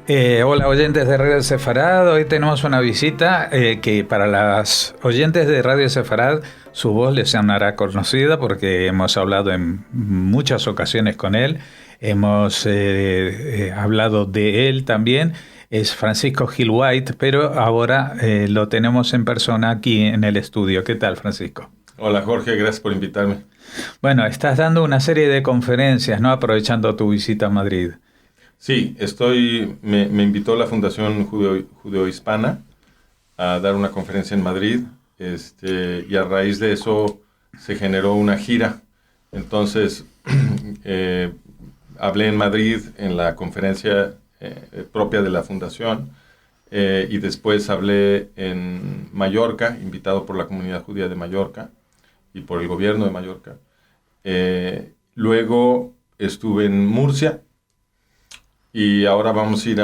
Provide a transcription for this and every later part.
Hola oyentes de Radio Sefarad, hoy tenemos una visita que para las oyentes de Radio Sefarad su voz les sonará conocida porque hemos hablado en muchas ocasiones con él, hemos hablado de él también, es Francisco Gil White, pero ahora lo tenemos en persona aquí en el estudio. ¿Qué tal, Francisco? Hola Jorge, gracias por invitarme. Bueno, estás dando una serie de conferencias, ¿no? Aprovechando tu visita a Madrid. Sí, me invitó la Fundación Judeo-Hispana a dar una conferencia en Madrid, y a raíz de eso se generó una gira. Entonces, hablé en Madrid en la conferencia propia de la Fundación, y después hablé en Mallorca, invitado por la comunidad judía de Mallorca y por el gobierno de Mallorca. Luego estuve en Murcia. Y ahora vamos a ir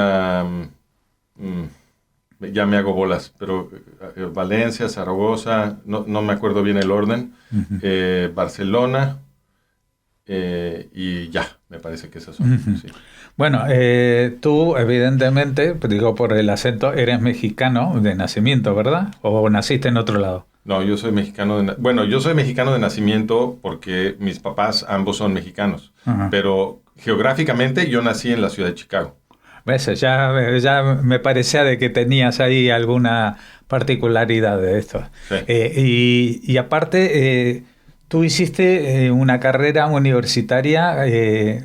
ya me hago bolas, pero Valencia, Zaragoza, no me acuerdo bien el orden, Barcelona, y ya, me parece que esas son. Sí. Bueno, tú evidentemente, digo por el acento, eres mexicano de nacimiento, ¿verdad? ¿O naciste en otro lado? No, yo soy mexicano yo soy mexicano de nacimiento porque mis papás ambos son mexicanos, pero geográficamente yo nací en la ciudad de Chicago. ¿Ves? Ya me parecía de que tenías ahí alguna particularidad de esto. Sí. Y aparte, tú hiciste una carrera universitaria. ¿Qué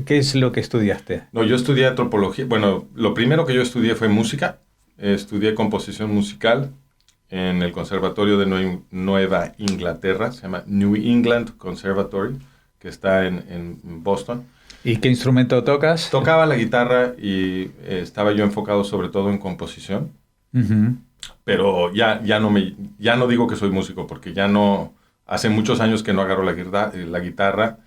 es lo que estudiaste? No, yo estudié antropología. Bueno, lo primero que yo estudié fue música. Estudié composición musical en el Conservatorio de Nueva Inglaterra. Se llama New England Conservatory, que está en Boston. ¿Y qué instrumento tocas? Tocaba la guitarra y estaba yo enfocado sobre todo en composición. Pero ya no digo que soy músico, porque ya no, hace muchos años que no agarro la guitarra,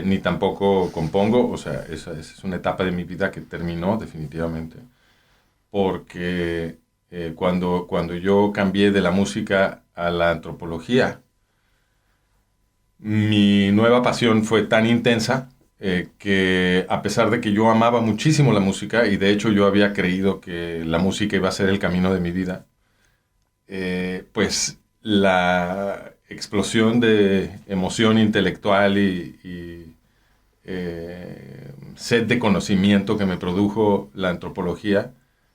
ni tampoco compongo. O sea, esa es una etapa de mi vida que terminó definitivamente. Porque cuando yo cambié de la música a la antropología, mi nueva pasión fue tan intensa que, a pesar de que yo amaba muchísimo la música, y de hecho yo había creído que la música iba a ser el camino de mi vida, pues la explosión de emoción intelectual y sed de conocimiento que me produjo la antropología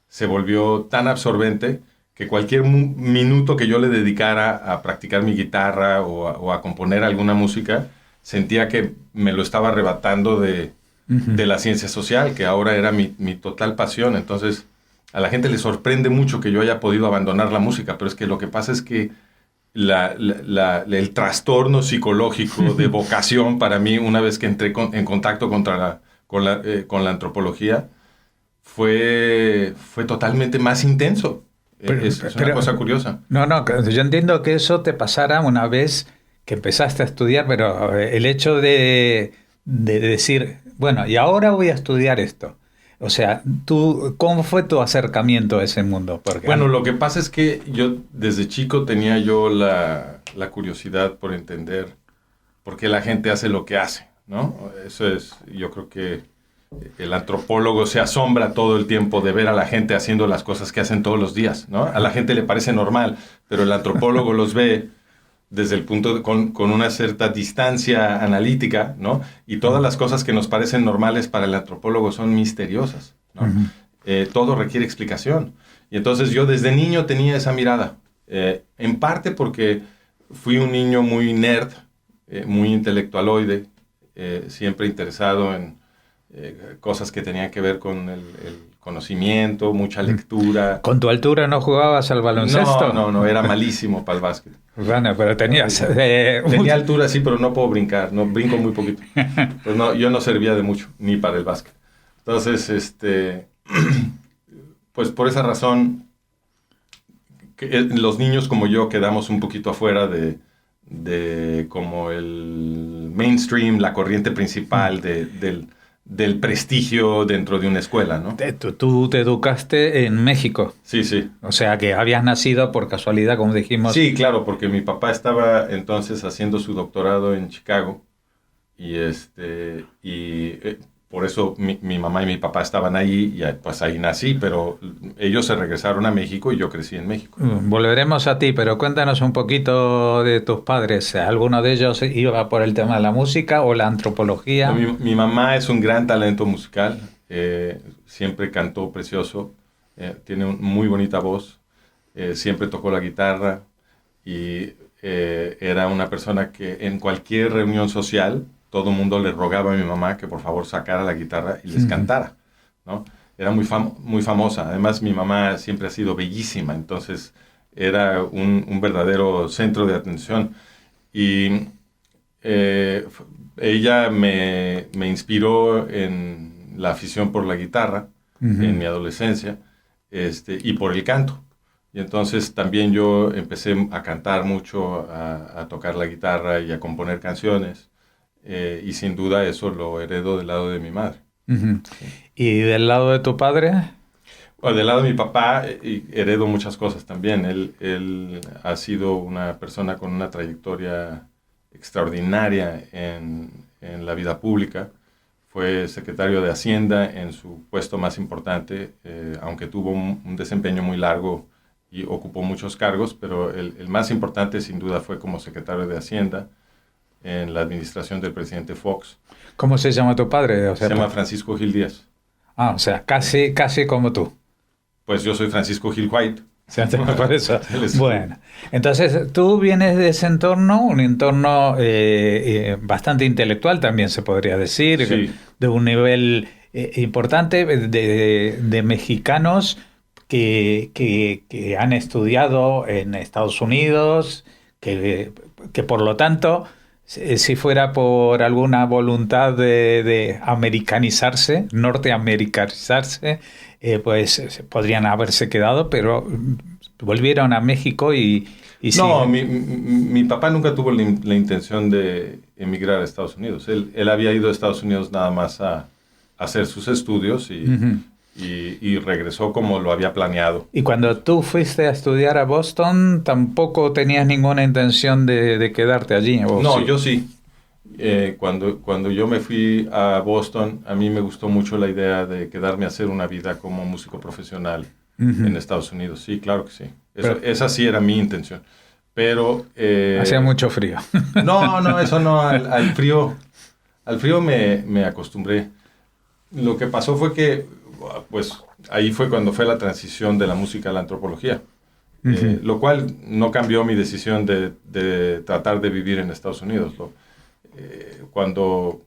se volvió tan absorbente que cualquier minuto que yo le dedicara a practicar mi guitarra o a componer alguna música, sentía que me lo estaba arrebatando de la ciencia social, que ahora era mi total pasión. Entonces, a la gente le sorprende mucho que yo haya podido abandonar la música, pero es que lo que pasa es que el trastorno psicológico de vocación para mí, una vez que entré en contacto con la antropología, fue totalmente más intenso. Es una cosa curiosa. No, yo entiendo que eso te pasara una vez que empezaste a estudiar, pero el hecho de decir, bueno, y ahora voy a estudiar esto. O sea, ¿cómo fue tu acercamiento a ese mundo? Porque bueno, lo que pasa es que yo desde chico tenía yo la curiosidad por entender por qué la gente hace lo que hace, ¿no? Eso es, yo creo que el antropólogo se asombra todo el tiempo de ver a la gente haciendo las cosas que hacen todos los días, ¿no? A la gente le parece normal, pero el antropólogo los ve desde el punto con una cierta distancia analítica, ¿no? Y todas las cosas que nos parecen normales para el antropólogo son misteriosas, ¿no? Todo requiere explicación. Y entonces yo desde niño tenía esa mirada, en parte porque fui un niño muy nerd, muy intelectualoide, siempre interesado en cosas que tenían que ver con el conocimiento, mucha lectura. ¿Con tu altura no jugabas al baloncesto? No, era malísimo para el básquet. Bueno, pero tenías... Tenía altura, sí, pero no puedo brincar, no brinco muy poquito. Pues no, yo no servía de mucho, ni para el básquet. Entonces, pues por esa razón, los niños como yo quedamos un poquito afuera de como el mainstream, la corriente principal del prestigio dentro de una escuela, ¿no? Tú te educaste en México. Sí, sí. O sea, que habías nacido por casualidad, como dijimos. Sí, claro, porque mi papá estaba entonces haciendo su doctorado en Chicago y por eso mi mamá y mi papá estaban ahí y pues ahí nací, pero ellos se regresaron a México y yo crecí en México. Volveremos a ti, pero cuéntanos un poquito de tus padres. ¿Alguno de ellos iba por el tema de la música o la antropología? Mi mamá es un gran talento musical, siempre cantó precioso, tiene una muy bonita voz, siempre tocó la guitarra y era una persona que en cualquier reunión social todo el mundo le rogaba a mi mamá que por favor sacara la guitarra y les cantara, ¿no? Era muy famosa. Además, mi mamá siempre ha sido bellísima, entonces era un verdadero centro de atención. Y ella me inspiró en la afición por la guitarra en mi adolescencia, y por el canto. Y entonces también yo empecé a cantar mucho, a tocar la guitarra y a componer canciones. Y sin duda eso lo heredo del lado de mi madre. Uh-huh. ¿Y del lado de tu padre? Bueno, del lado de mi papá heredo muchas cosas también. Él ha sido una persona con una trayectoria extraordinaria en la vida pública. Fue secretario de Hacienda en su puesto más importante, aunque tuvo un desempeño muy largo y ocupó muchos cargos, pero el más importante sin duda fue como secretario de Hacienda en la administración del presidente Fox. ¿Cómo se llama tu padre? O sea, se llama Francisco Gil Díaz. Ah, o sea, casi como tú. Pues yo soy Francisco Gil White. Por eso. Bueno, entonces tú vienes de ese entorno, un entorno bastante intelectual también se podría decir, sí, de un nivel importante de mexicanos que han estudiado en Estados Unidos, que por lo tanto, si fuera por alguna voluntad de americanizarse, norteamericanizarse, pues podrían haberse quedado, pero volvieron a México y no, sí. mi papá nunca tuvo la intención de emigrar a Estados Unidos. Él había ido a Estados Unidos nada más a hacer sus estudios y regresó como lo había planeado. Y cuando tú fuiste a estudiar a Boston, tampoco tenías ninguna intención de quedarte allí. No, sí? Yo sí. Cuando yo me fui a Boston, a mí me gustó mucho la idea de quedarme a hacer una vida como músico profesional en Estados Unidos. Sí, claro que sí. Esa sí era mi intención. Pero... hacía mucho frío. No, eso no. Al frío me acostumbré. Lo que pasó fue que, pues, ahí fue cuando fue la transición de la música a la antropología. Lo cual no cambió mi decisión de tratar de vivir en Estados Unidos. Cuando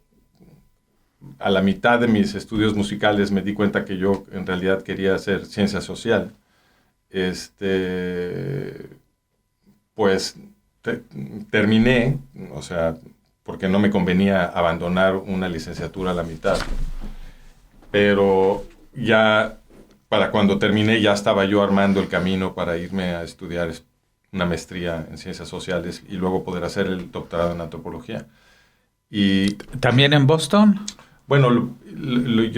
a la mitad de mis estudios musicales me di cuenta que yo en realidad quería hacer ciencia social, pues terminé, o sea, porque no me convenía abandonar una licenciatura a la mitad. Pero ya para cuando terminé ya estaba yo armando el camino para irme a estudiar una maestría en ciencias sociales y luego poder hacer el doctorado en antropología. Y ¿también en Boston? Bueno, el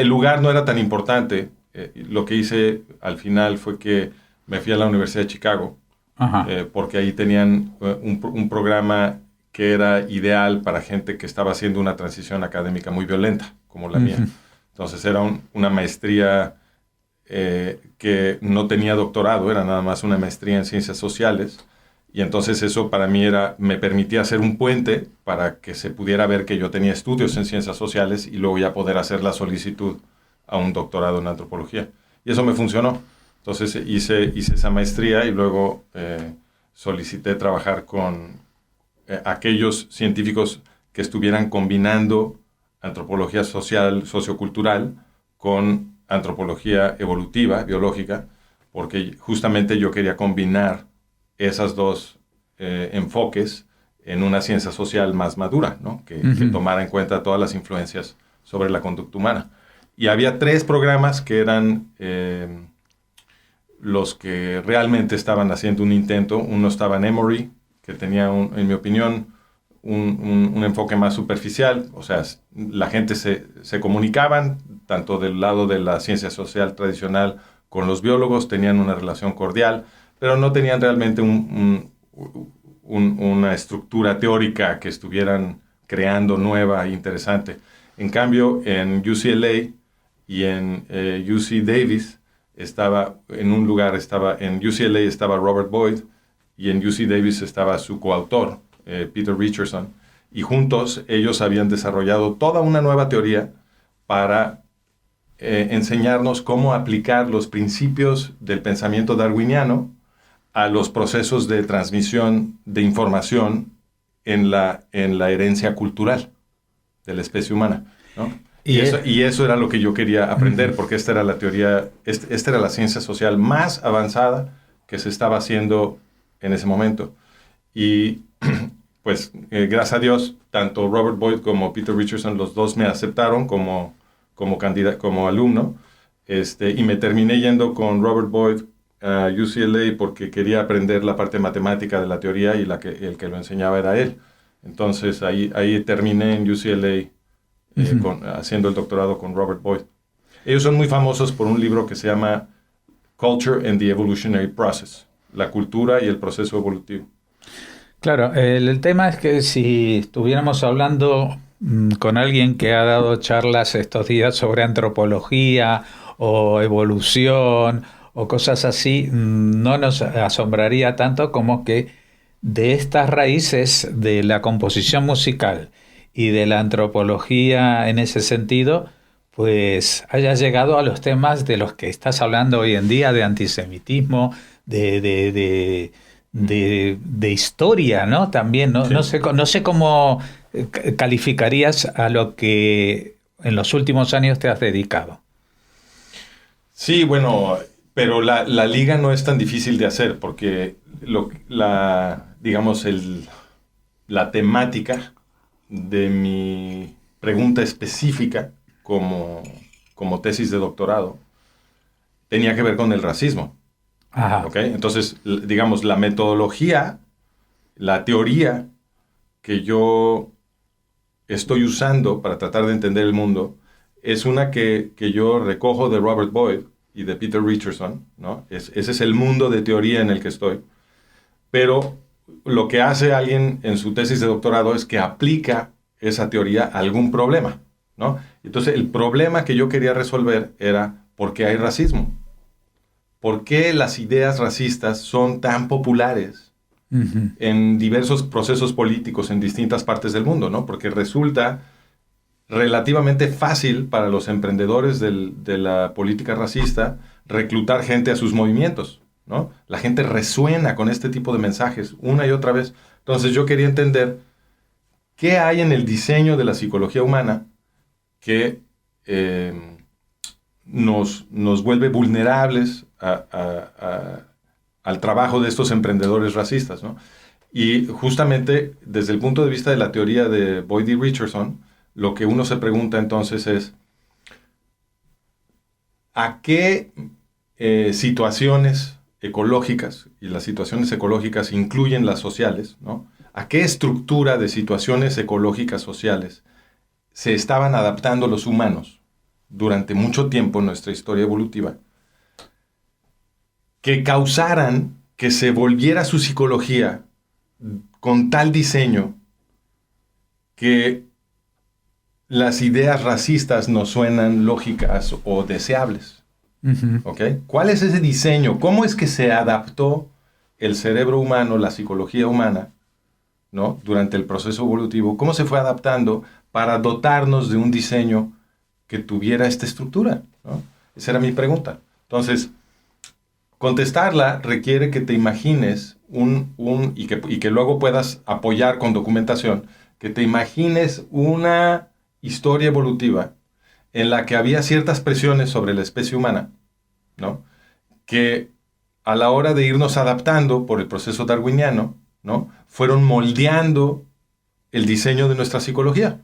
lugar no era tan importante. Lo que hice al final fue que me fui a la Universidad de Chicago, porque ahí tenían un programa que era ideal para gente que estaba haciendo una transición académica muy violenta, como la mía. Entonces era una maestría que no tenía doctorado, era nada más una maestría en ciencias sociales. Y entonces eso para mí me permitía hacer un puente para que se pudiera ver que yo tenía estudios en ciencias sociales y luego ya poder hacer la solicitud a un doctorado en antropología. Y eso me funcionó. Entonces hice esa maestría y luego solicité trabajar con aquellos científicos que estuvieran combinando antropología social, sociocultural, con antropología evolutiva, biológica, porque justamente yo quería combinar esas dos enfoques en una ciencia social más madura, ¿no? que tomara en cuenta todas las influencias sobre la conducta humana. Y había 3 programas que eran los que realmente estaban haciendo un intento. Uno estaba en Emory, que tenía, en mi opinión, un enfoque más superficial. O sea, la gente se comunicaban, tanto del lado de la ciencia social tradicional con los biólogos, tenían una relación cordial, pero no tenían realmente una estructura teórica que estuvieran creando nueva e interesante. En cambio, en UCLA y en UC Davis en UCLA estaba Robert Boyd y en UC Davis estaba su coautor, Peter Richardson, y juntos ellos habían desarrollado toda una nueva teoría para enseñarnos cómo aplicar los principios del pensamiento darwiniano a los procesos de transmisión de información en la herencia cultural de la especie humana, ¿no? Y eso era lo que yo quería aprender, porque esta era la teoría, esta era la ciencia social más avanzada que se estaba haciendo en ese momento. Y pues gracias a Dios, tanto Robert Boyd como Peter Richardson, los dos me aceptaron como alumno, y me terminé yendo con Robert Boyd a UCLA porque quería aprender la parte matemática de la teoría y el que lo enseñaba era él. Entonces ahí terminé en UCLA haciendo el doctorado con Robert Boyd. Ellos son muy famosos por un libro que se llama Culture and the Evolutionary Process, la cultura y el proceso evolutivo. Claro, el tema es que si estuviéramos hablando con alguien que ha dado charlas estos días sobre antropología o evolución o cosas así, no nos asombraría tanto como que de estas raíces de la composición musical y de la antropología en ese sentido, pues haya llegado a los temas de los que estás hablando hoy en día, de antisemitismo, de historia, ¿no? También, ¿no? Sí. No sé cómo calificarías a lo que en los últimos años te has dedicado. Sí, bueno, pero la liga no es tan difícil de hacer porque digamos, la temática de mi pregunta específica como tesis de doctorado tenía que ver con el racismo. Ajá. ¿Okay? Entonces, digamos, la metodología, la teoría que yo estoy usando para tratar de entender el mundo es una que yo recojo de Robert Boyd y de Peter Richardson, ¿no? Ese es el mundo de teoría en el que estoy. Pero lo que hace alguien en su tesis de doctorado es que aplica esa teoría a algún problema, ¿no? Entonces, el problema que yo quería resolver era ¿por qué hay racismo? ¿Por qué las ideas racistas son tan populares en diversos procesos políticos en distintas partes del mundo, ¿no? Porque resulta relativamente fácil para los emprendedores de la política racista reclutar gente a sus movimientos, ¿no? La gente resuena con este tipo de mensajes una y otra vez. Entonces yo quería entender qué hay en el diseño de la psicología humana que nos vuelve vulnerables al trabajo de estos emprendedores racistas, ¿no? Y justamente desde el punto de vista de la teoría de Boyd y Richardson, lo que uno se pregunta entonces es ¿a qué situaciones ecológicas, y las situaciones ecológicas incluyen las sociales, ¿no? ¿A qué estructura de situaciones ecológicas sociales se estaban adaptando los humanos durante mucho tiempo en nuestra historia evolutiva que causaran que se volviera su psicología con tal diseño que las ideas racistas nos suenan lógicas o deseables? ¿Okay? ¿Cuál es ese diseño? ¿Cómo es que se adaptó el cerebro humano, la psicología humana, ¿no? Durante el proceso evolutivo? ¿Cómo se fue adaptando para dotarnos de un diseño que tuviera esta estructura, ¿no? Esa era mi pregunta. Entonces, contestarla requiere que te imagines y que luego puedas apoyar con documentación, que te imagines una historia evolutiva en la que había ciertas presiones sobre la especie humana, ¿no? Que a la hora de irnos adaptando por el proceso darwiniano, ¿no? Fueron moldeando el diseño de nuestra psicología.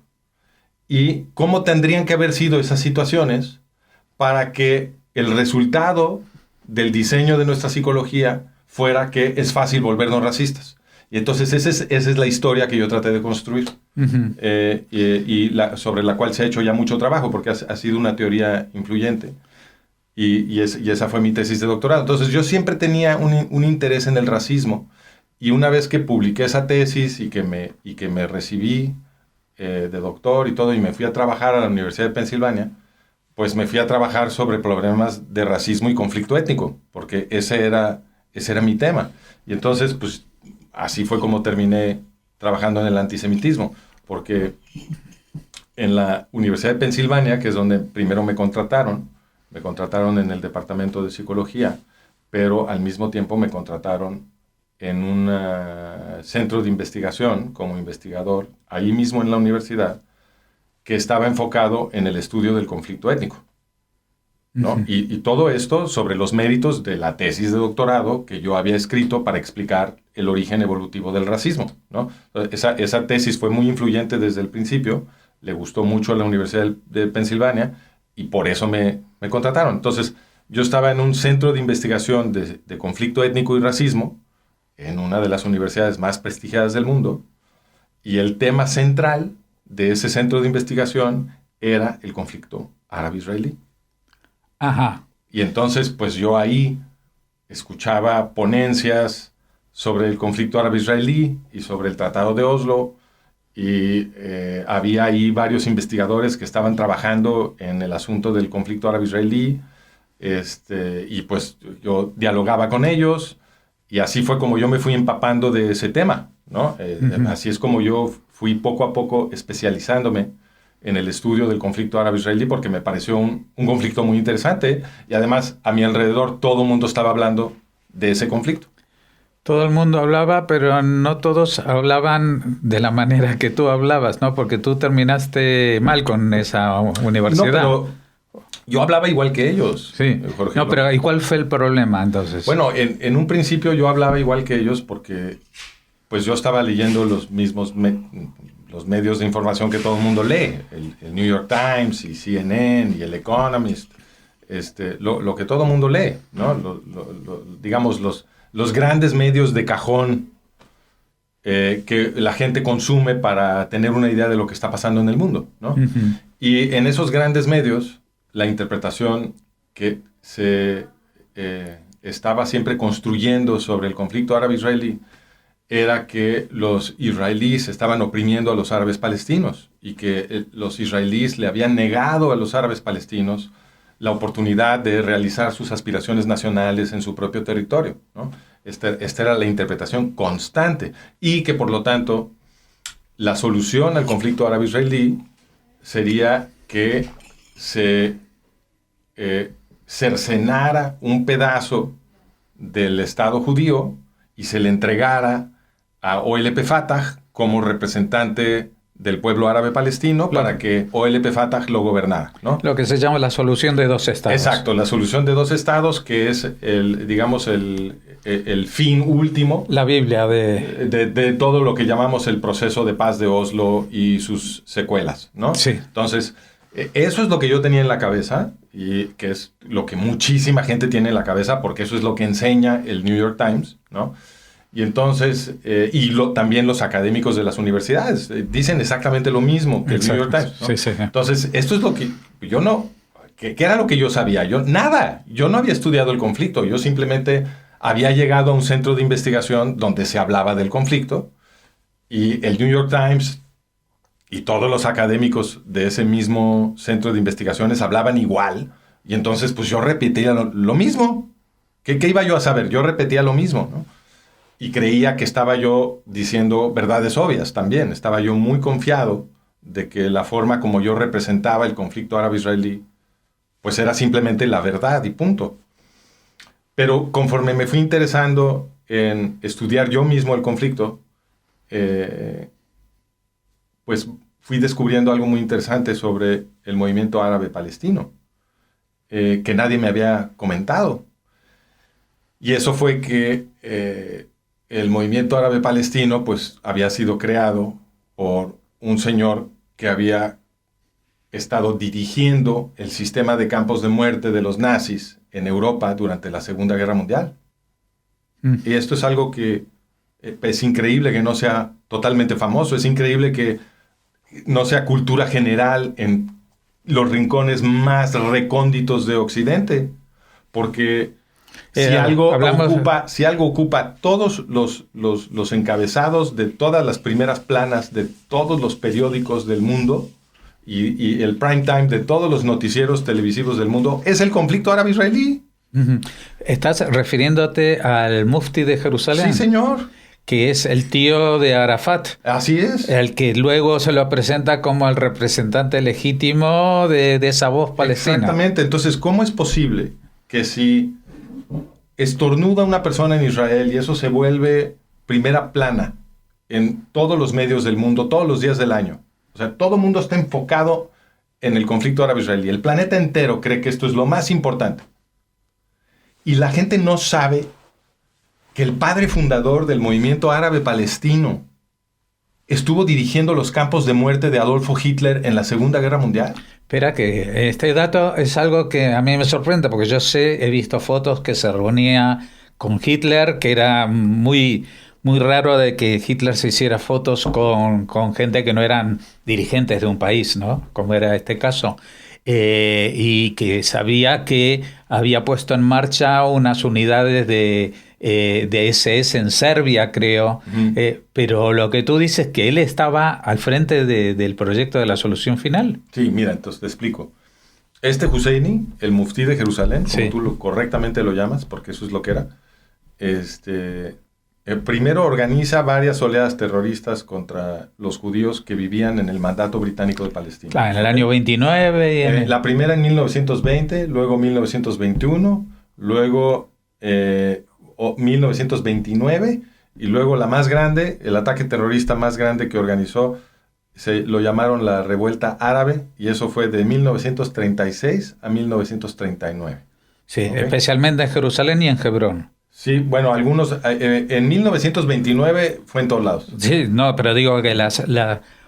Y cómo tendrían que haber sido esas situaciones para que el resultado del diseño de nuestra psicología fuera que es fácil volvernos racistas. Y entonces esa es la historia que yo traté de construir, sobre la cual se ha hecho ya mucho trabajo, porque ha sido una teoría influyente. Y esa fue mi tesis de doctorado. Entonces yo siempre tenía un interés en el racismo, y una vez que publiqué esa tesis y que me recibí de doctor y todo, y me fui a trabajar a la Universidad de Pensilvania, pues me fui a trabajar sobre problemas de racismo y conflicto étnico, porque ese era mi tema. Y entonces, pues, así fue como terminé trabajando en el antisemitismo, porque en la Universidad de Pensilvania, que es donde primero me contrataron en el departamento de psicología, pero al mismo tiempo me contrataron en un centro de investigación como investigador, ahí mismo en la universidad, que estaba enfocado en el estudio del conflicto étnico, ¿no? Uh-huh. Y todo esto sobre los méritos de la tesis de doctorado que yo había escrito para explicar el origen evolutivo del racismo, ¿no? Esa tesis fue muy influyente desde el principio, le gustó mucho a la Universidad de Pensilvania y por eso me contrataron. Entonces, yo estaba en un centro de investigación de conflicto étnico y racismo en una de las universidades más prestigiadas del mundo, y el tema central de ese centro de investigación era el conflicto árabe-israelí. Ajá. Y entonces, pues yo ahí escuchaba ponencias sobre el conflicto árabe-israelí y sobre el Tratado de Oslo, y había ahí varios investigadores que estaban trabajando en el asunto del conflicto árabe-israelí, y pues yo dialogaba con ellos, y así fue como yo me fui empapando de ese tema, ¿no? Uh-huh. Así es como yo fui poco a poco especializándome en el estudio del conflicto árabe-israelí, porque me pareció un conflicto muy interesante, y además a mi alrededor todo el mundo estaba hablando de ese conflicto. Todo el mundo hablaba, pero no todos hablaban de la manera que tú hablabas, ¿no? Porque tú terminaste mal con esa universidad. No, pero yo hablaba igual que ellos. Sí. Jorge. No, pero ¿y cuál fue el problema entonces? Bueno, en un principio yo hablaba igual que ellos porque pues yo estaba leyendo los mismos los medios de información que todo el mundo lee, el New York Times y CNN y el Economist, lo que todo el mundo lee, ¿no? Digamos, los grandes medios de cajón que la gente consume para tener una idea de lo que está pasando en el mundo, ¿no? Uh-huh. Y en esos grandes medios, la interpretación que se estaba siempre construyendo sobre el conflicto árabe-israelí era que los israelíes estaban oprimiendo a los árabes palestinos y que los israelíes le habían negado a los árabes palestinos la oportunidad de realizar sus aspiraciones nacionales en su propio territorio, ¿no? Esta era la interpretación constante, y que por lo tanto la solución al conflicto árabe-israelí sería que se cercenara un pedazo del Estado judío y se le entregara a OLP Fatah como representante del pueblo árabe palestino, claro, para que OLP Fatah lo gobernara, ¿no? Lo que se llama la solución de dos estados. Exacto, la solución de dos estados, que es el fin último. La Biblia de todo lo que llamamos el proceso de paz de Oslo y sus secuelas, ¿no? Sí. Entonces, eso es lo que yo tenía en la cabeza, y que es lo que muchísima gente tiene en la cabeza, porque eso es lo que enseña el New York Times, ¿no? Y entonces, también los académicos de las universidades dicen exactamente lo mismo que el New York Times, ¿no? Sí, sí. Entonces, esto es lo que yo no... ¿Qué era lo que yo sabía? Yo no había estudiado el conflicto, yo simplemente había llegado a un centro de investigación donde se hablaba del conflicto, y el New York Times y todos los académicos de ese mismo centro de investigaciones hablaban igual, y entonces pues yo repetía lo mismo. ¿Qué iba yo a saber? Yo repetía lo mismo, ¿no? Y creía que estaba yo diciendo verdades obvias también. Estaba yo muy confiado de que la forma como yo representaba el conflicto árabe-israelí pues era simplemente la verdad y punto. Pero conforme me fui interesando en estudiar yo mismo el conflicto, pues fui descubriendo algo muy interesante sobre el movimiento árabe palestino, que nadie me había comentado. Y eso fue que el movimiento árabe palestino pues había sido creado por un señor que había estado dirigiendo el sistema de campos de muerte de los nazis en Europa durante la Segunda Guerra Mundial. Y esto es algo que es increíble que no sea totalmente famoso, es increíble que no sea cultura general en los rincones más recónditos de Occidente, porque Si algo ocupa todos los encabezados de todas las primeras planas de todos los periódicos del mundo y el prime time de todos los noticieros televisivos del mundo, es el conflicto árabe-israelí. ¿Estás refiriéndote al mufti de Jerusalén? Sí, señor. Que es el tío de Arafat. Así es. El que luego se lo presenta como el representante legítimo de esa voz palestina. Exactamente. Entonces, ¿cómo es posible que si estornuda una persona en Israel y eso se vuelve primera plana en todos los medios del mundo, todos los días del año? O sea, todo el mundo está enfocado en el conflicto árabe-israelí. El planeta entero cree que esto es lo más importante. Y la gente no sabe que el padre fundador del movimiento árabe palestino estuvo dirigiendo los campos de muerte de Adolfo Hitler en la Segunda Guerra Mundial. Espera, que este dato es algo que a mí me sorprende, porque yo he visto fotos que se reunía con Hitler, que era muy, muy raro de que Hitler se hiciera fotos con gente que no eran dirigentes de un país, ¿no? Como era este caso. Y que sabía que había puesto en marcha unas unidades de SS en Serbia, creo. Pero lo que tú dices, que él estaba al frente del proyecto de la solución final. Sí, mira, entonces te explico. Este Husseini, el muftí de Jerusalén, como sí, tú correctamente lo llamas, porque eso es lo que era, primero organiza varias oleadas terroristas contra los judíos que vivían en el mandato británico de Palestina. Claro, en el año 29. La primera en 1920, luego 1921, luego 1929, y luego la más grande, el ataque terrorista más grande que organizó, lo llamaron la Revuelta Árabe, y eso fue de 1936 a 1939. Sí, ¿okay? Especialmente en Jerusalén y en Hebrón. Sí, bueno, algunos, en 1929 fue en todos lados. Sí, no, pero digo que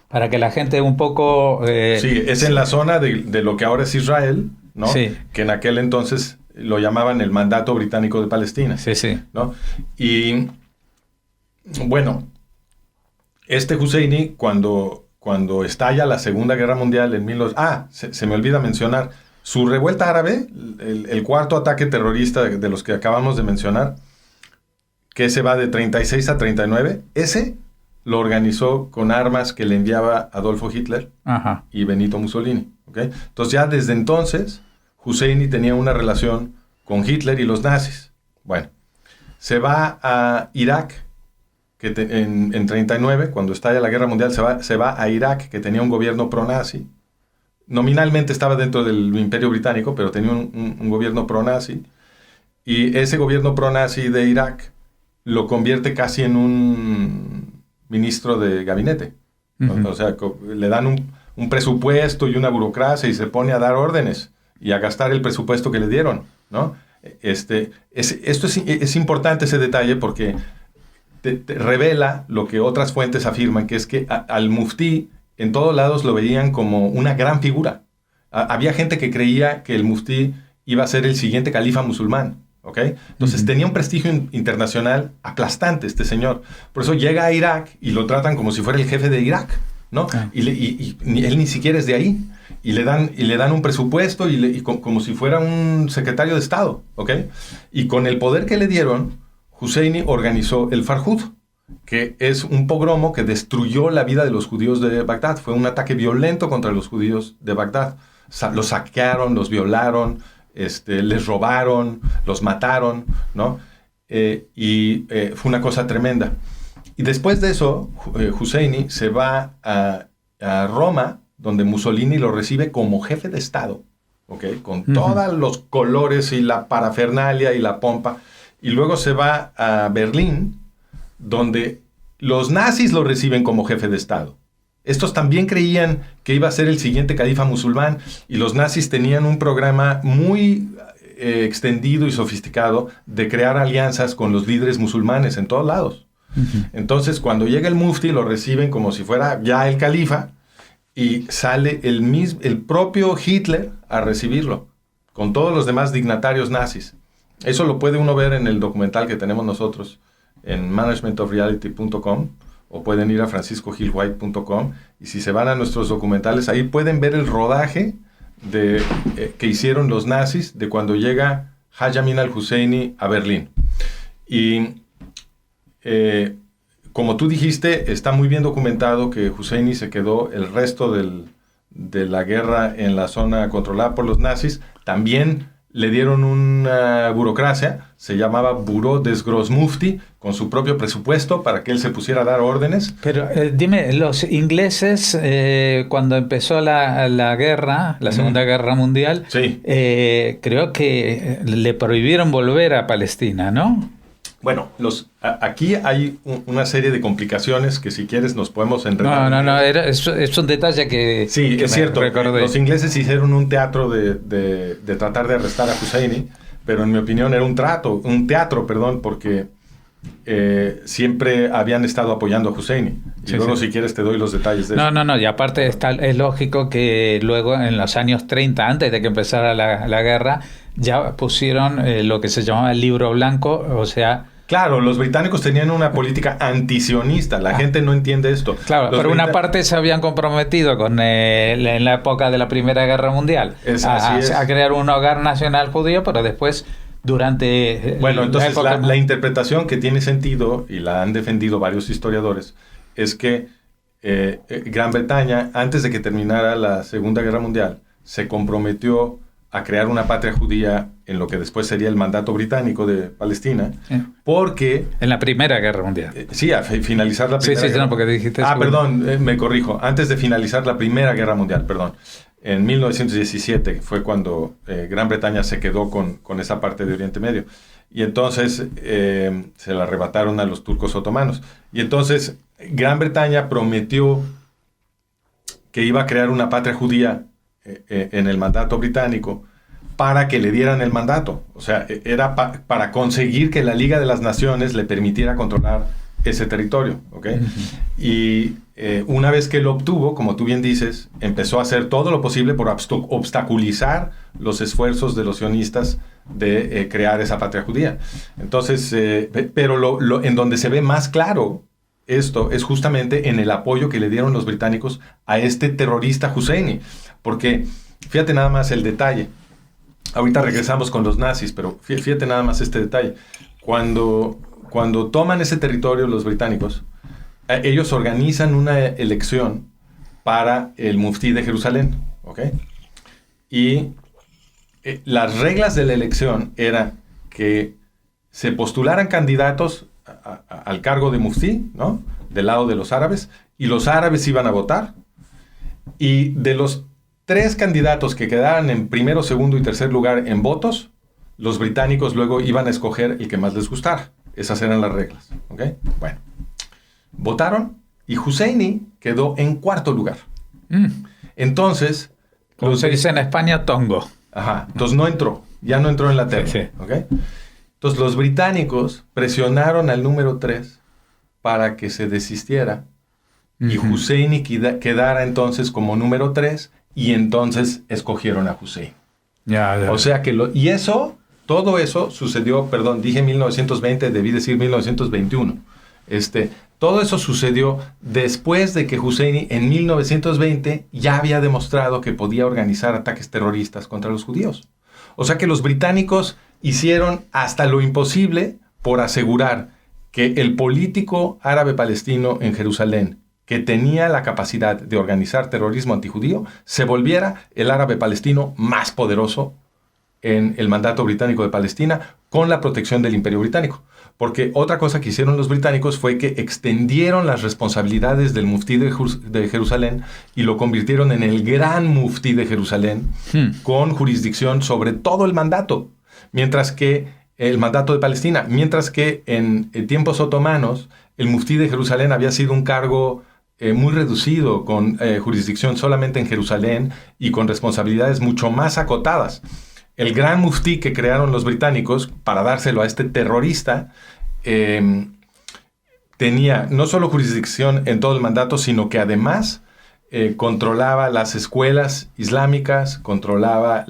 para que la gente un poco... sí, es en la zona de lo que ahora es Israel, ¿no? Sí. Que en aquel entonces lo llamaban el mandato británico de Palestina. Sí, sí. ¿No? Y, bueno, este Husseini, cuando estalla la Segunda Guerra Mundial en se me olvida mencionar, su revuelta árabe, el cuarto ataque terrorista de los que acabamos de mencionar, que se va de 36 a 39, ese lo organizó con armas que le enviaba Adolfo Hitler. Ajá. Y Benito Mussolini. ¿Okay? Entonces ya desde entonces Husseini tenía una relación con Hitler y los nazis. Bueno, se va a Irak, que en 39, cuando estalla la Guerra Mundial, se va a Irak, que tenía un gobierno pro-nazi. Nominalmente estaba dentro del Imperio Británico, pero tenía un gobierno pro-nazi. Y ese gobierno pro-nazi de Irak lo convierte casi en un ministro de gabinete. Uh-huh. O sea, le dan un presupuesto y una burocracia y se pone a dar órdenes y a gastar el presupuesto que le dieron, ¿no? Esto es importante, ese detalle, porque te revela lo que otras fuentes afirman, que es que al muftí en todos lados lo veían como una gran figura. Había gente que creía que el muftí iba a ser el siguiente califa musulmán, ¿ok? Entonces tenía un prestigio internacional aplastante este señor. Por eso llega a Irak y lo tratan como si fuera el jefe de Irak, ¿no? Y él ni siquiera es de ahí. Y le dan un presupuesto como si fuera un secretario de Estado, ¿ok? Y con el poder que le dieron, Husseini organizó el Farhud, que es un pogromo que destruyó la vida de los judíos de Bagdad. Fue un ataque violento contra los judíos de Bagdad. Los saquearon, los violaron, les robaron, los mataron, ¿no? Fue una cosa tremenda. Y después de eso, Husseini se va a Roma, donde Mussolini lo recibe como jefe de Estado, ¿okay? Con todos los colores y la parafernalia y la pompa. Y luego se va a Berlín, donde los nazis lo reciben como jefe de Estado. Estos también creían que iba a ser el siguiente califa musulmán, y los nazis tenían un programa muy extendido y sofisticado de crear alianzas con los líderes musulmanes en todos lados. Entonces, cuando llega el mufti, lo reciben como si fuera ya el califa, y sale el propio Hitler a recibirlo, con todos los demás dignatarios nazis. Eso lo puede uno ver en el documental que tenemos nosotros en managementofreality.com, o pueden ir a franciscogilwhite.com, y si se van a nuestros documentales, ahí pueden ver el rodaje que hicieron los nazis de cuando llega Haj Amin al-Husseini a Berlín. Y como tú dijiste, está muy bien documentado que Husseini se quedó el resto de la guerra en la zona controlada por los nazis. También le dieron una burocracia, se llamaba Bureau des Gros Mufti, con su propio presupuesto para que él se pusiera a dar órdenes. Pero dime, los ingleses, cuando empezó la guerra, la Segunda Guerra Mundial, sí. Creo que le prohibieron volver a Palestina, ¿no? Bueno, aquí hay una serie de complicaciones que si quieres nos podemos enredar. No, es un detalle que sí, que es cierto. recordé. Los ingleses hicieron un teatro de tratar de arrestar a Husseini, pero en mi opinión era un teatro, porque siempre habían estado apoyando a Husseini. Y luego si quieres te doy los detalles de eso. No, y aparte es lógico que luego en los años 30, antes de que empezara la guerra, ya pusieron lo que se llamaba el libro blanco, o sea... Claro, los británicos tenían una política antisionista. La gente no entiende esto. Claro, por una parte se habían comprometido en la época de la Primera Guerra Mundial a crear un hogar nacional judío, pero después durante... Bueno, entonces la interpretación que tiene sentido, y la han defendido varios historiadores, es que Gran Bretaña, antes de que terminara la Segunda Guerra Mundial, se comprometió a crear una patria judía en lo que después sería el mandato británico de Palestina, porque... En la Primera Guerra Mundial. Sí, a finalizar la Primera Guerra. No, porque dijiste... perdón, me corrijo. Antes de finalizar la Primera Guerra Mundial, perdón. En 1917 fue cuando Gran Bretaña se quedó con esa parte de Oriente Medio. Y entonces se la arrebataron a los turcos otomanos. Y entonces Gran Bretaña prometió que iba a crear una patria judía en el mandato británico para que le dieran el mandato. O sea, era para conseguir que la Liga de las Naciones le permitiera controlar ese territorio, ¿ok? Uh-huh. Y una vez que lo obtuvo, como tú bien dices, empezó a hacer todo lo posible por obstaculizar los esfuerzos de los sionistas de crear esa patria judía. Entonces, pero en donde se ve más claro esto es justamente en el apoyo que le dieron los británicos a este terrorista Husseini. Porque, fíjate nada más el detalle. Ahorita regresamos con los nazis, pero fíjate nada más este detalle. Cuando toman ese territorio los británicos, ellos organizan una elección para el muftí de Jerusalén, ¿ok? Y las reglas de la elección era que se postularan candidatos al cargo de muftí, ¿no? Del lado de los árabes, y los árabes iban a votar, y de los 3 candidatos que quedaran en primero, segundo y tercer lugar en votos, los británicos luego iban a escoger el que más les gustara. Esas eran las reglas, ¿ok? Bueno, votaron y Husseini quedó en 4º lugar. Entonces... Como se dice en España, tongo. Ajá, entonces ya no entró en la terna, sí. ¿Ok? Entonces los británicos presionaron al número 3 para que se desistiera y Husseini quedara entonces como número 3 y entonces escogieron a Hussein. Ya. O sea que todo eso sucedió, perdón, dije 1920, debí decir 1921. Todo eso sucedió después de que Husseini en 1920 ya había demostrado que podía organizar ataques terroristas contra los judíos. O sea que los británicos hicieron hasta lo imposible por asegurar que el político árabe palestino en Jerusalén, que tenía la capacidad de organizar terrorismo antijudío, se volviera el árabe palestino más poderoso en el mandato británico de Palestina con la protección del Imperio Británico. Porque otra cosa que hicieron los británicos fue que extendieron las responsabilidades del muftí de Jerusalén y lo convirtieron en el gran muftí de Jerusalén con jurisdicción sobre todo el mandato. Mientras que el mandato de Palestina, mientras que en tiempos otomanos el muftí de Jerusalén había sido un cargo muy reducido, con jurisdicción solamente en Jerusalén y con responsabilidades mucho más acotadas. El gran muftí que crearon los británicos para dárselo a este terrorista tenía no solo jurisdicción en todo el mandato, sino que además controlaba las escuelas islámicas, controlaba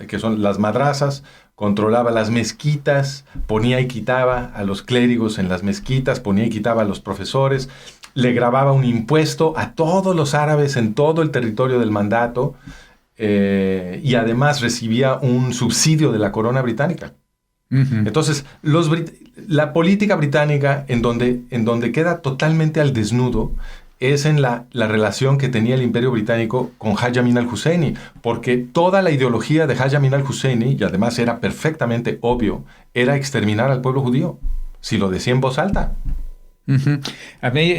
que son las madrazas, controlaba las mezquitas, ponía y quitaba a los clérigos en las mezquitas, ponía y quitaba a los profesores, le grababa un impuesto a todos los árabes en todo el territorio del mandato. y además recibía un subsidio de la corona británica. Entonces, la política británica en donde queda totalmente al desnudo es en la relación que tenía el Imperio Británico con Haj Amin al-Husseini, porque toda la ideología de Haj Amin al-Husseini, y además era perfectamente obvio, era exterminar al pueblo judío, si lo decía en voz alta. A mí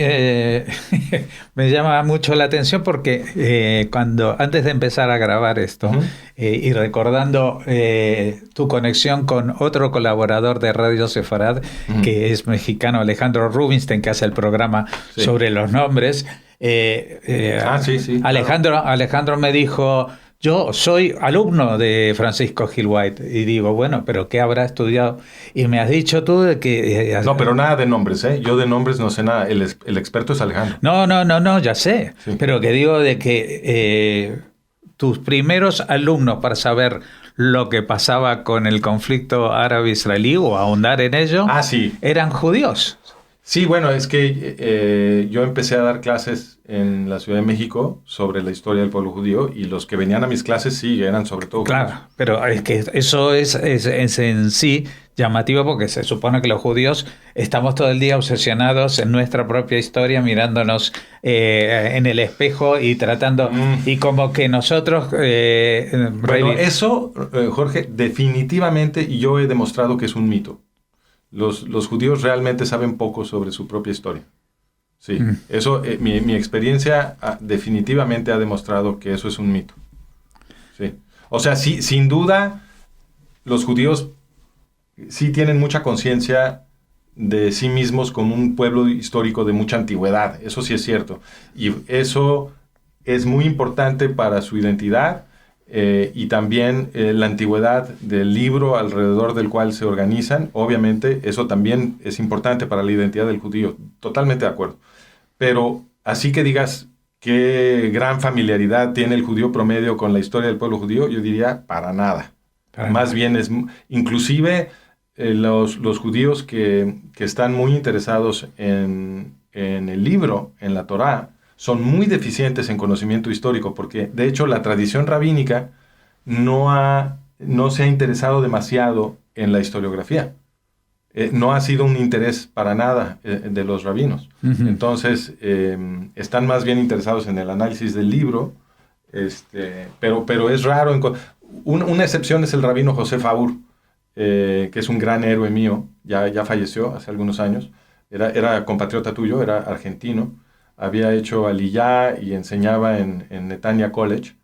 me llama mucho la atención porque antes de empezar a grabar esto y recordando tu conexión con otro colaborador de Radio Sefarad, que es mexicano, Alejandro Rubinstein, que hace el programa sobre los nombres, Alejandro me dijo: yo soy alumno de Francisco Gil White. Y digo, bueno, ¿pero qué habrá estudiado? Y me has dicho tú de que... No, pero nada de nombres, ¿eh? Yo de nombres no sé nada. El experto es Alejandro. No, ya sé. Sí. Pero que digo de que tus primeros alumnos para saber lo que pasaba con el conflicto árabe-israelí o ahondar en ello, eran judíos. Sí, bueno, es que yo empecé a dar clases en la Ciudad de México sobre la historia del pueblo judío y los que venían a mis clases sí eran sobre todo judíos. Claro, pero es que eso es en sí llamativo porque se supone que los judíos estamos todo el día obsesionados en nuestra propia historia, mirándonos en el espejo y tratando, y como que nosotros... bueno, eso, Jorge, definitivamente, y yo he demostrado que es un mito. Los judíos realmente saben poco sobre su propia historia. Sí, eso, mi experiencia definitivamente ha demostrado que eso es un mito. Sí. O sea, sí, sin duda, los judíos sí tienen mucha conciencia de sí mismos como un pueblo histórico de mucha antigüedad. Eso sí es cierto. Y eso es muy importante para su identidad. Y también la antigüedad del libro alrededor del cual se organizan, obviamente eso también es importante para la identidad del judío, totalmente de acuerdo. Pero así que digas qué gran familiaridad tiene el judío promedio con la historia del pueblo judío, yo diría para nada. Más bien es, inclusive los judíos que están muy interesados en el libro, en la Torá, son muy deficientes en conocimiento histórico, porque de hecho la tradición rabínica no se ha interesado demasiado en la historiografía. No ha sido un interés para nada de los rabinos. Entonces, están más bien interesados en el análisis del libro, pero es raro. Una excepción es el rabino José Faur, que es un gran héroe mío, ya falleció hace algunos años, era compatriota tuyo, era argentino. Había hecho aliyá y enseñaba en Netanya College.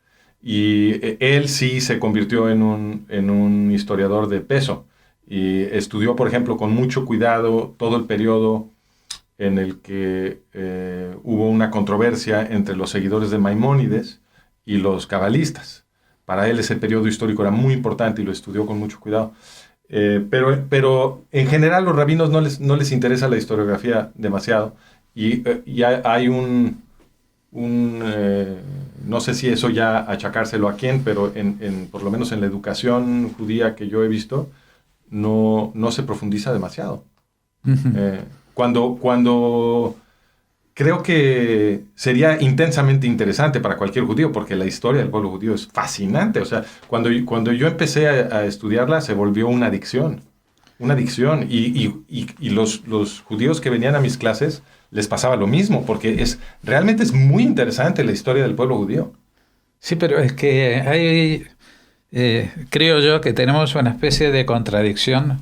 Y él sí se convirtió en un historiador de peso. Y estudió, por ejemplo, con mucho cuidado todo el periodo en el que hubo una controversia entre los seguidores de Maimónides y los cabalistas. Para él ese periodo histórico era muy importante y lo estudió con mucho cuidado. Pero en general los rabinos no les interesa la historiografía demasiado. Y hay no sé si eso ya achacárselo a quién, pero por lo menos en la educación judía que yo he visto, no se profundiza demasiado. Cuando creo que sería intensamente interesante para cualquier judío, porque la historia del pueblo judío es fascinante. O sea, cuando yo empecé a estudiarla, se volvió una adicción. Y los judíos que venían a mis clases les pasaba lo mismo, porque realmente es muy interesante la historia del pueblo judío. Sí, pero es que hay, creo yo que tenemos una especie de contradicción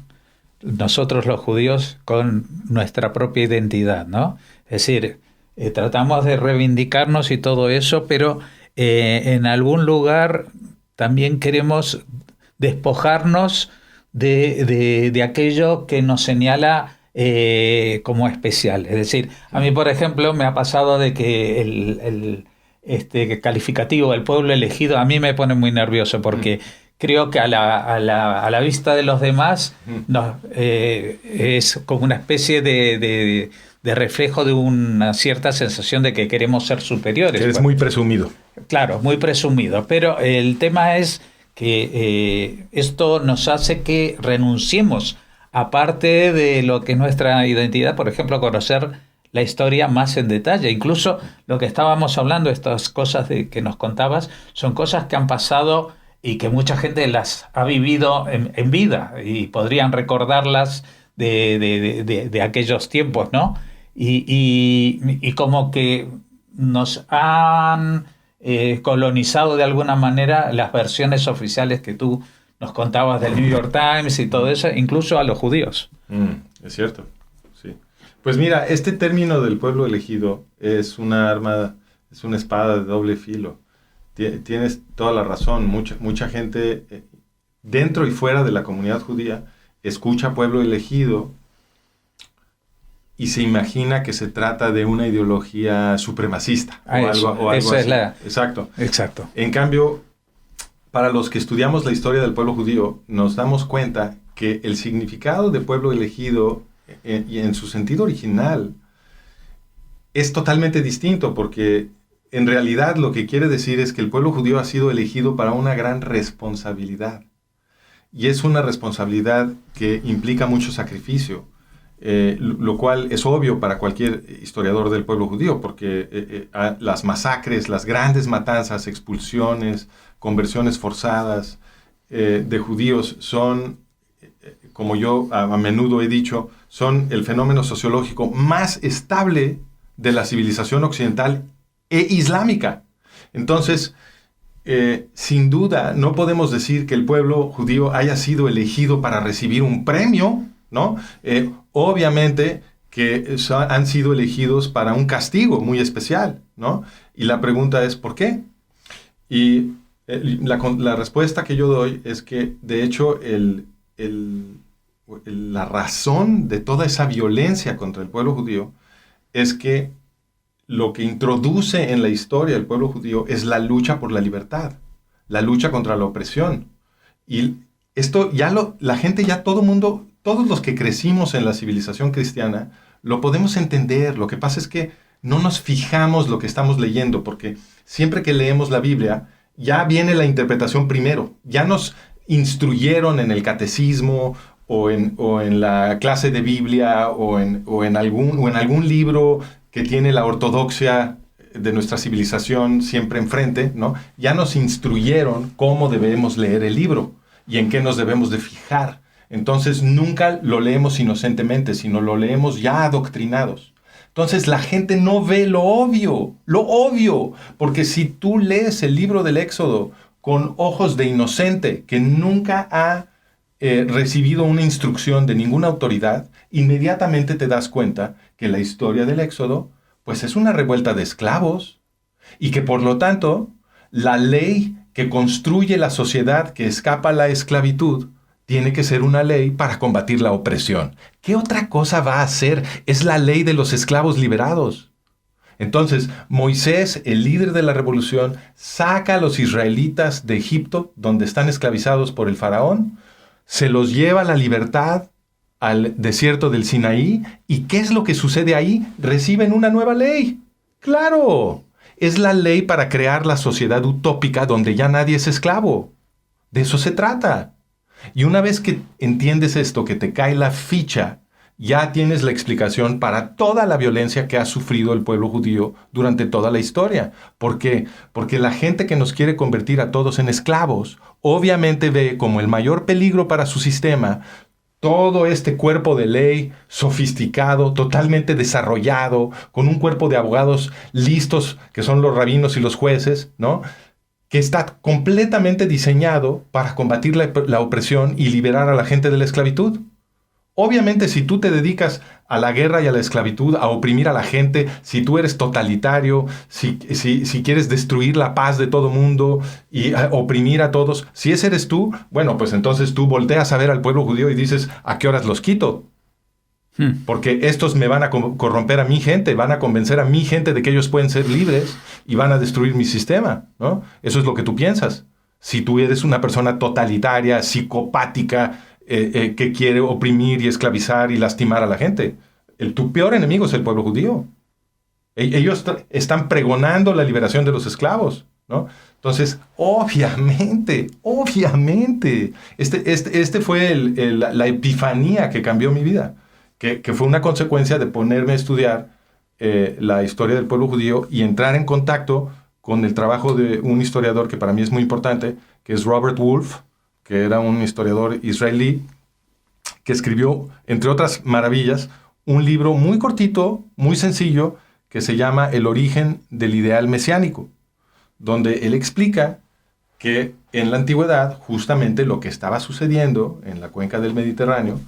nosotros los judíos con nuestra propia identidad, ¿no? Es decir, tratamos de reivindicarnos y todo eso, pero en algún lugar también queremos despojarnos de aquello que nos señala como especial. Es decir, a mí, por ejemplo, me ha pasado de que el calificativo del pueblo elegido a mí me pone muy nervioso porque creo que a la vista de los demás es como una especie de reflejo de una cierta sensación de que queremos ser superiores. Eres muy presumido. Claro, muy presumido. Pero el tema es que esto nos hace que renunciemos, aparte de lo que es nuestra identidad, por ejemplo, conocer la historia más en detalle. Incluso lo que estábamos hablando, estas cosas que nos contabas, son cosas que han pasado y que mucha gente las ha vivido en vida y podrían recordarlas de aquellos tiempos, ¿no? Y como que nos han colonizado de alguna manera las versiones oficiales que tú nos contabas del New York Times y todo eso, incluso a los judíos. Es cierto, sí. Pues mira, este término del pueblo elegido es una arma, es una espada de doble filo. Tienes toda la razón. Mucha gente dentro y fuera de la comunidad judía escucha pueblo elegido y se imagina que se trata de una ideología supremacista o algo así. Exacto. En cambio, para los que estudiamos la historia del pueblo judío, nos damos cuenta que el significado de pueblo elegido y en su sentido original es totalmente distinto, porque en realidad lo que quiere decir es que el pueblo judío ha sido elegido para una gran responsabilidad. Y es una responsabilidad que implica mucho sacrificio, lo cual es obvio para cualquier historiador del pueblo judío, porque las masacres, las grandes matanzas, expulsiones, conversiones forzadas de judíos son, como yo a menudo he dicho, son el fenómeno sociológico más estable de la civilización occidental e islámica. Entonces, sin duda, no podemos decir que el pueblo judío haya sido elegido para recibir un premio, ¿no? Obviamente que han sido elegidos para un castigo muy especial, ¿no? Y la pregunta es, ¿por qué? Y la respuesta que yo doy es que, de hecho, la razón de toda esa violencia contra el pueblo judío es que lo que introduce en la historia el pueblo judío es la lucha por la libertad, la lucha contra la opresión. Y esto la gente todo mundo, todos los que crecimos en la civilización cristiana, lo podemos entender. Lo que pasa es que no nos fijamos lo que estamos leyendo, porque siempre que leemos la Biblia, ya viene la interpretación primero. Ya nos instruyeron en el catecismo o en la clase de Biblia o en algún libro que tiene la ortodoxia de nuestra civilización siempre enfrente, ¿no? Ya nos instruyeron cómo debemos leer el libro y en qué nos debemos de fijar. Entonces nunca lo leemos inocentemente, sino lo leemos ya adoctrinados. Entonces la gente no ve lo obvio, porque si tú lees el libro del Éxodo con ojos de inocente, que nunca ha recibido una instrucción de ninguna autoridad, inmediatamente te das cuenta que la historia del Éxodo, pues es una revuelta de esclavos, y que por lo tanto, la ley que construye la sociedad que escapa a la esclavitud, tiene que ser una ley para combatir la opresión. ¿Qué otra cosa va a hacer? Es la ley de los esclavos liberados. Entonces, Moisés, el líder de la revolución, saca a los israelitas de Egipto, donde están esclavizados por el faraón, se los lleva a la libertad al desierto del Sinaí. ¿Y qué es lo que sucede ahí? Reciben una nueva ley. ¡Claro! Es la ley para crear la sociedad utópica donde ya nadie es esclavo. De eso se trata. Y una vez que entiendes esto, que te cae la ficha, ya tienes la explicación para toda la violencia que ha sufrido el pueblo judío durante toda la historia. ¿Por qué? Porque la gente que nos quiere convertir a todos en esclavos, obviamente ve como el mayor peligro para su sistema todo este cuerpo de ley sofisticado, totalmente desarrollado, con un cuerpo de abogados listos, que son los rabinos y los jueces, ¿no? Que está completamente diseñado para combatir la opresión y liberar a la gente de la esclavitud. Obviamente, si tú te dedicas a la guerra y a la esclavitud, a oprimir a la gente, si tú eres totalitario, si quieres destruir la paz de todo mundo y oprimir a todos, si ese eres tú, bueno, pues entonces tú volteas a ver al pueblo judío y dices, ¿a qué horas los quito? Porque estos me van a corromper a mi gente, van a convencer a mi gente de que ellos pueden ser libres y van a destruir mi sistema, ¿no? Eso es lo que tú piensas. Si tú eres una persona totalitaria, psicopática, que quiere oprimir y esclavizar y lastimar a la gente. Tu peor enemigo es el pueblo judío. Ellos están pregonando la liberación de los esclavos, ¿no? Entonces, obviamente, este fue la epifanía que cambió mi vida, que fue una consecuencia de ponerme a estudiar la historia del pueblo judío y entrar en contacto con el trabajo de un historiador que para mí es muy importante, que es Robert Wolfe, que era un historiador israelí, que escribió, entre otras maravillas, un libro muy cortito, muy sencillo, que se llama El origen del ideal mesiánico, donde él explica que en la antigüedad justamente lo que estaba sucediendo en la cuenca del Mediterráneo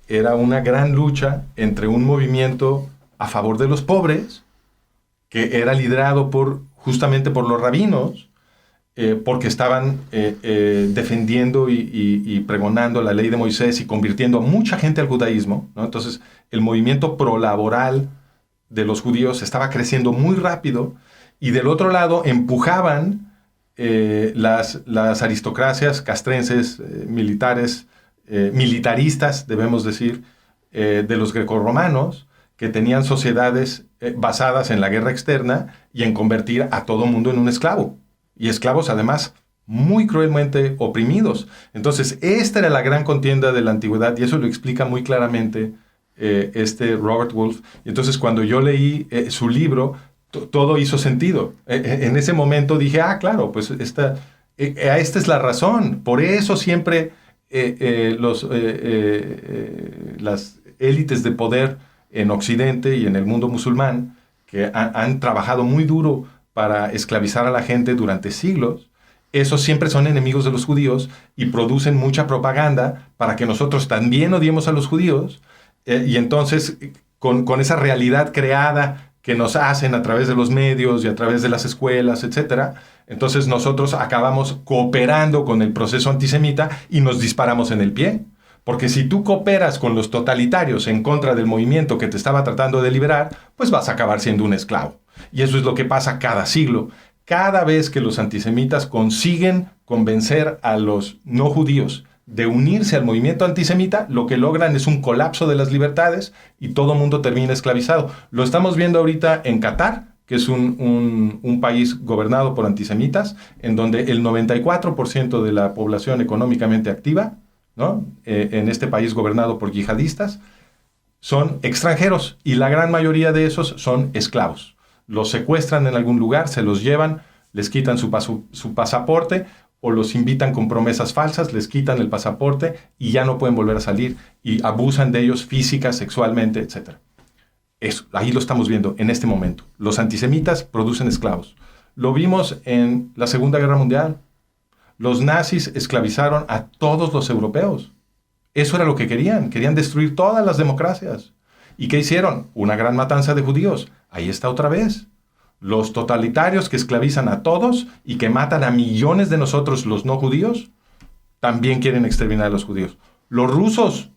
era una gran lucha entre un movimiento a favor de los pobres, que era liderado justamente por los rabinos, porque estaban defendiendo y pregonando la ley de Moisés y convirtiendo a mucha gente al judaísmo, ¿no? Entonces, el movimiento prolaboral de los judíos estaba creciendo muy rápido, y del otro lado empujaban las aristocracias castrenses, militaristas, debemos decir, de los grecorromanos, que tenían sociedades basadas en la guerra externa y en convertir a todo mundo en un esclavo. Y esclavos, además, muy cruelmente oprimidos. Entonces, esta era la gran contienda de la antigüedad, y eso lo explica muy claramente Robert Wolfe. Y entonces, cuando yo leí su libro, todo hizo sentido. En ese momento dije, claro, pues esta es la razón. Por eso siempre las élites de poder en Occidente y en el mundo musulmán, que han trabajado muy duro para esclavizar a la gente durante siglos, esos siempre son enemigos de los judíos y producen mucha propaganda para que nosotros también odiemos a los judíos, y entonces con esa realidad creada que nos hacen a través de los medios y a través de las escuelas, etc., entonces nosotros acabamos cooperando con el proceso antisemita y nos disparamos en el pie. Porque si tú cooperas con los totalitarios en contra del movimiento que te estaba tratando de liberar, pues vas a acabar siendo un esclavo. Y eso es lo que pasa cada siglo. Cada vez que los antisemitas consiguen convencer a los no judíos de unirse al movimiento antisemita, lo que logran es un colapso de las libertades y todo el mundo termina esclavizado. Lo estamos viendo ahorita en Qatar, que es un país gobernado por antisemitas, en donde el 94% de la población económicamente activa, ¿no? En este país gobernado por yihadistas, son extranjeros, y la gran mayoría de esos son esclavos. Los secuestran en algún lugar, se los llevan, les quitan su pasaporte, o los invitan con promesas falsas, les quitan el pasaporte y ya no pueden volver a salir, y abusan de ellos física, sexualmente, etc. Eso, ahí lo estamos viendo en este momento. Los antisemitas producen esclavos. Lo vimos en la Segunda Guerra Mundial. Los nazis esclavizaron a todos los europeos. Eso era lo que querían. Querían destruir todas las democracias. ¿Y qué hicieron? Una gran matanza de judíos. Ahí está otra vez. Los totalitarios que esclavizan a todos y que matan a millones de nosotros, los no judíos, también quieren exterminar a los judíos. Los rusos,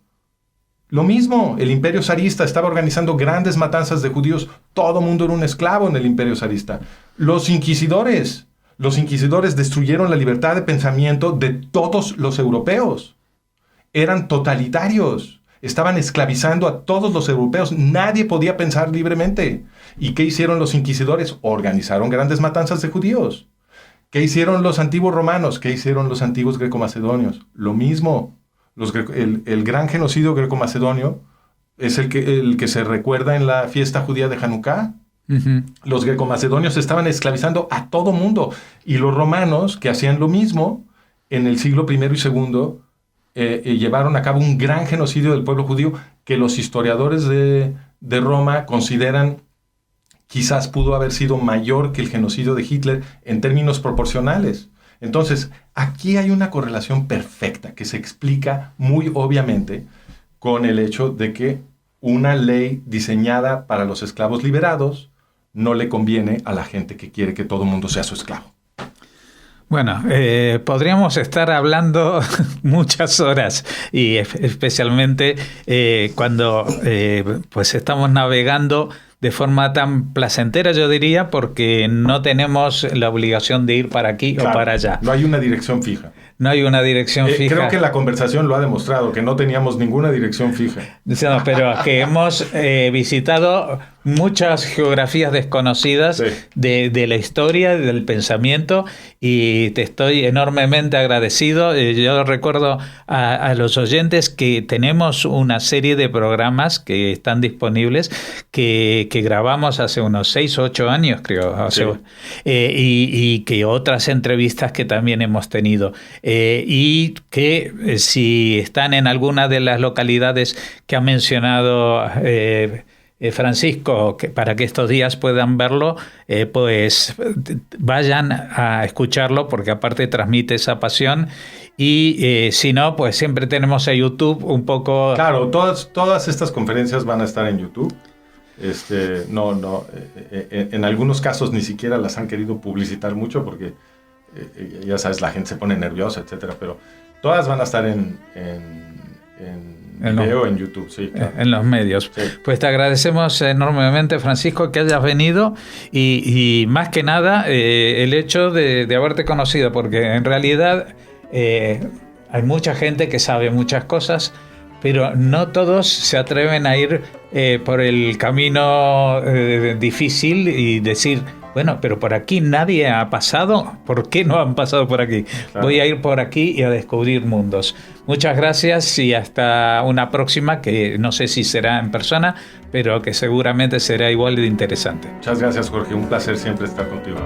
lo mismo. El imperio zarista estaba organizando grandes matanzas de judíos. Todo mundo era un esclavo en el imperio zarista. Los inquisidores destruyeron la libertad de pensamiento de todos los europeos. Eran totalitarios. Estaban esclavizando a todos los europeos. Nadie podía pensar libremente. ¿Y qué hicieron los inquisidores? Organizaron grandes matanzas de judíos. ¿Qué hicieron los antiguos romanos? ¿Qué hicieron los antiguos greco-macedonios? Lo mismo. El gran genocidio greco-macedonio es el que se recuerda en la fiesta judía de Hanukkah. Uh-huh. Los greco-macedonios estaban esclavizando a todo mundo, y los romanos, que hacían lo mismo en el siglo I y II, llevaron a cabo un gran genocidio del pueblo judío que los historiadores de Roma consideran quizás pudo haber sido mayor que el genocidio de Hitler en términos proporcionales. Entonces, aquí hay una correlación perfecta que se explica muy obviamente con el hecho de que una ley diseñada para los esclavos liberados no le conviene a la gente que quiere que todo el mundo sea su esclavo. Bueno, podríamos estar hablando muchas horas, y especialmente cuando pues estamos navegando de forma tan placentera, yo diría, porque no tenemos la obligación de ir para aquí, claro, o para allá. No hay una dirección fija. No hay una dirección fija. Creo que la conversación lo ha demostrado, que no teníamos ninguna dirección fija. No, pero que hemos visitado muchas geografías desconocidas Sí. de la historia, del pensamiento, y te estoy enormemente agradecido. Yo recuerdo a los oyentes que tenemos una serie de programas que están disponibles que grabamos hace unos 6 o 8 años, creo, Sí. y que otras entrevistas que también hemos tenido. Y que si están en alguna de las localidades que ha mencionado Francisco, para que estos días puedan verlo, pues vayan a escucharlo, porque aparte transmite esa pasión. Y si no, pues siempre tenemos a YouTube un poco... Claro, todas estas conferencias van a estar en YouTube. En algunos casos ni siquiera las han querido publicitar mucho porque ya sabes, la gente se pone nerviosa, etcétera, pero todas van a estar en video, en YouTube, sí, claro. En los medios. Sí. Pues te agradecemos enormemente, Francisco, que hayas venido y más que nada el hecho de haberte conocido, porque en realidad hay mucha gente que sabe muchas cosas, pero no todos se atreven a ir por el camino difícil y decir, bueno, pero por aquí nadie ha pasado. ¿Por qué no han pasado por aquí? Claro. Voy a ir por aquí y a descubrir mundos. Muchas gracias y hasta una próxima, que no sé si será en persona, pero que seguramente será igual de interesante. Muchas gracias, Jorge. Un placer siempre estar contigo.